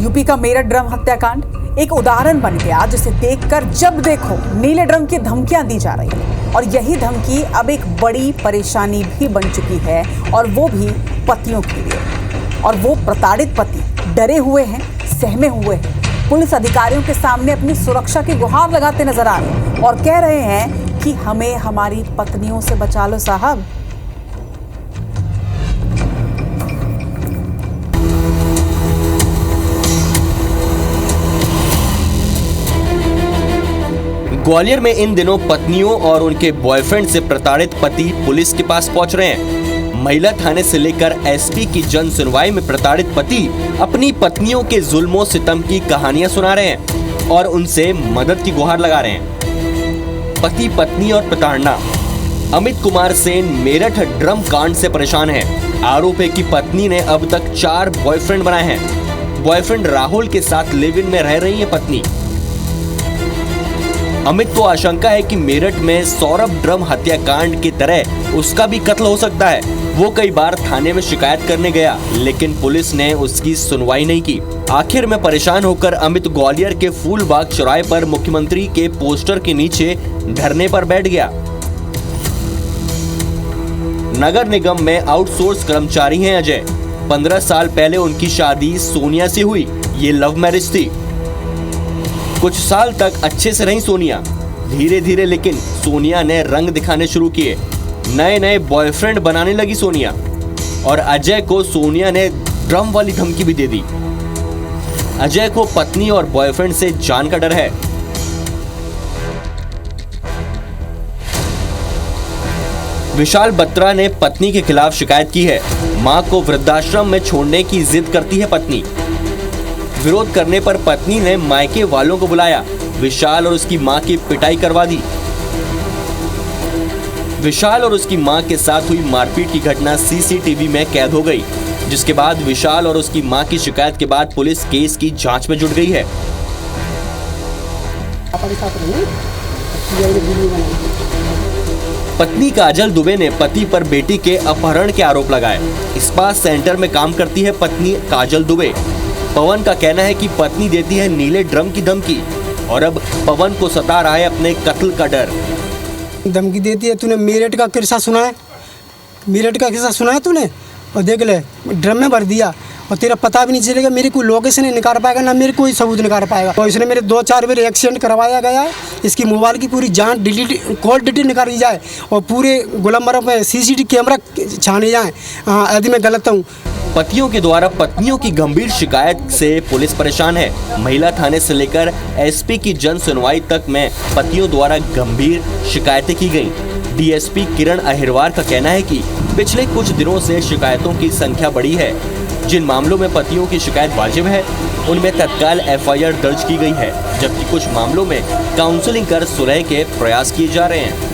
UP का Meerut drum हत्याकांड एक उदाहरण बन गया जिसे देखकर जब देखो नीले ड्रम की धमकियां दी जा रही है और यही धमकी अब एक बड़ी परेशानी भी बन चुकी है और वो भी पतियों के लिए। और वो प्रताड़ित पति डरे हुए हैं, सहमे हुए हैं, पुलिस अधिकारियों के सामने अपनी सुरक्षा की गुहार लगाते नजर आ रहे हैं और कह रहे हैं कि हमें हमारी पत्नियों से बचा लो साहब। ग्वालियर में इन दिनों पत्नियों और उनके बॉयफ्रेंड से प्रताड़ित पति पुलिस के पास पहुंच रहे हैं। महिला थाने से लेकर एसपी की जन सुनवाई में प्रताड़ित पति अपनी पत्नियों के जुल्मों सितम की कहानियां सुना रहे हैं और उनसे मदद की गुहार लगा रहे हैं। पति पत्नी और प्रताड़ना। अमित कुमार सेन मेरठ ड्रम कांड से परेशान है। आरोप है कि पत्नी ने अब तक 4 बॉयफ्रेंड बनाए हैं। बॉयफ्रेंड राहुल के साथ लिव इन में रह रही है पत्नी। अमित को आशंका है कि मेरठ में सौरभ ड्रम हत्याकांड की तरह उसका भी कत्ल हो सकता है। वो कई बार थाने में शिकायत करने गया लेकिन पुलिस ने उसकी सुनवाई नहीं की। आखिर में परेशान होकर अमित ग्वालियर के फूलबाग चौराहे पर मुख्यमंत्री के पोस्टर के नीचे धरने पर बैठ गया। नगर निगम में आउटसोर्स कर्मचारी हैं अजय। 15 साल पहले उनकी शादी सोनिया से हुई। ये लव मैरिज थी। कुछ साल तक अच्छे से रही सोनिया। धीरे धीरे लेकिन सोनिया ने रंग दिखाने शुरू किए। नए नए बॉयफ्रेंड बनाने लगी सोनिया और अजय को सोनिया ने ड्रम वाली धमकी भी दे दी। अजय को पत्नी और बॉयफ्रेंड से जान का डर है। विशाल बत्रा ने पत्नी के खिलाफ शिकायत की है। मां को वृद्धाश्रम में छोड़ने की जिद करती है पत्नी। विरोध करने पर पत्नी ने मायके वालों को बुलाया। विशाल और उसकी मां की पिटाई करवा दी। विशाल और उसकी मां के साथ हुई मारपीट की घटना सीसीटीवी में कैद हो गई, जिसके बाद विशाल और उसकी मां की शिकायत के बाद पुलिस केस की जांच में जुट गई है। पत्नी काजल दुबे ने पति पर बेटी के अपहरण के आरोप लगाए। इस्पात सेंटर में काम करती है पत्नी काजल दुबे। पवन का कहना है कि पत्नी देती है नीले ड्रम की धमकी और अब पवन को सता रहा है अपने कत्ल का डर। धमकी देती है, तूने मेरठ का किस्सा सुना है? मेरठ का किस्सा सुना है तूने? और देख ले, ड्रम में भर दिया और तेरा पता भी नहीं चलेगा। मेरी कोई लोकेशन नहीं निकाल पाएगा, ना मेरे कोई सबूत निकाल पाएगा। और इसने मेरे 2-4 बार एक्सीडेंट करवाया गया है। इसकी मोबाइल की पूरी जान डिलीट, कॉल डिटेल निकाली जाए और पूरे गुलमर्ग में सीसीटीवी कैमरा छाने जाए यदि मैं गलत हूँ। पतियों के द्वारा पत्नियों की गंभीर शिकायत से पुलिस परेशान है। महिला थाने से लेकर एसपी की जन सुनवाई तक में पतियों द्वारा गंभीर शिकायतें की गईं। डीएसपी किरण अहिरवार का कहना है कि पिछले कुछ दिनों से शिकायतों की संख्या बढ़ी है। जिन मामलों में पतियों की शिकायत वाजिब है उनमें तत्काल एफआईआर दर्ज की गई है, जबकि कुछ मामलों में काउंसलिंग कर सुलह के प्रयास किए जा रहे हैं।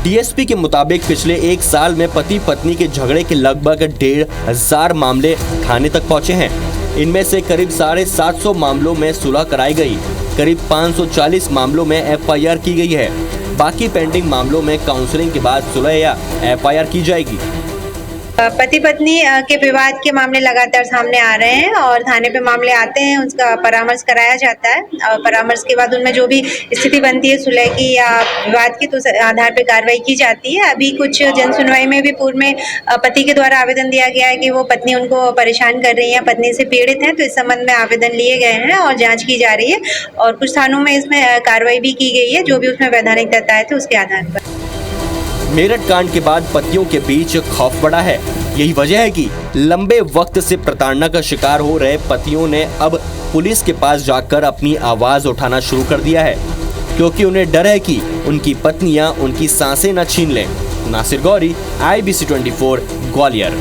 डीएसपी के मुताबिक पिछले 1 साल में पति पत्नी के झगड़े के लगभग 1500 मामले थाने तक पहुंचे हैं। इनमें से करीब 750 मामलों में सुलह कराई गई। करीब 540 मामलों में एफआईआर की गई है। बाकी पेंडिंग मामलों में काउंसलिंग के बाद सुलह या एफआईआर की जाएगी। पति पत्नी के विवाद के मामले लगातार सामने आ रहे हैं और थाने पे मामले आते हैं, उसका परामर्श कराया जाता है और परामर्श के बाद उनमें जो भी स्थिति बनती है सुलह की या विवाद की, तो उस आधार पे कार्रवाई की जाती है। अभी कुछ जन सुनवाई में भी पूर्व में पति के द्वारा आवेदन दिया गया है कि वो पत्नी उनको परेशान कर रही है, पत्नी से पीड़ित हैं, तो इस संबंध में आवेदन लिए गए हैं और जाँच की जा रही है और कुछ थानों में इसमें कार्रवाई भी की गई है, जो भी उसमें वैधानिक तथ्य आए थे उसके आधार पर। मेरठ कांड के बाद पतियों के बीच खौफ बढ़ा है। यही वजह है कि लंबे वक्त से प्रताड़ना का शिकार हो रहे पतियों ने अब पुलिस के पास जाकर अपनी आवाज उठाना शुरू कर दिया है, क्योंकि उन्हें डर है कि उनकी पत्नियां उनकी सांसें न छीन लें। नासिर गौरी, IBC 24, ग्वालियर।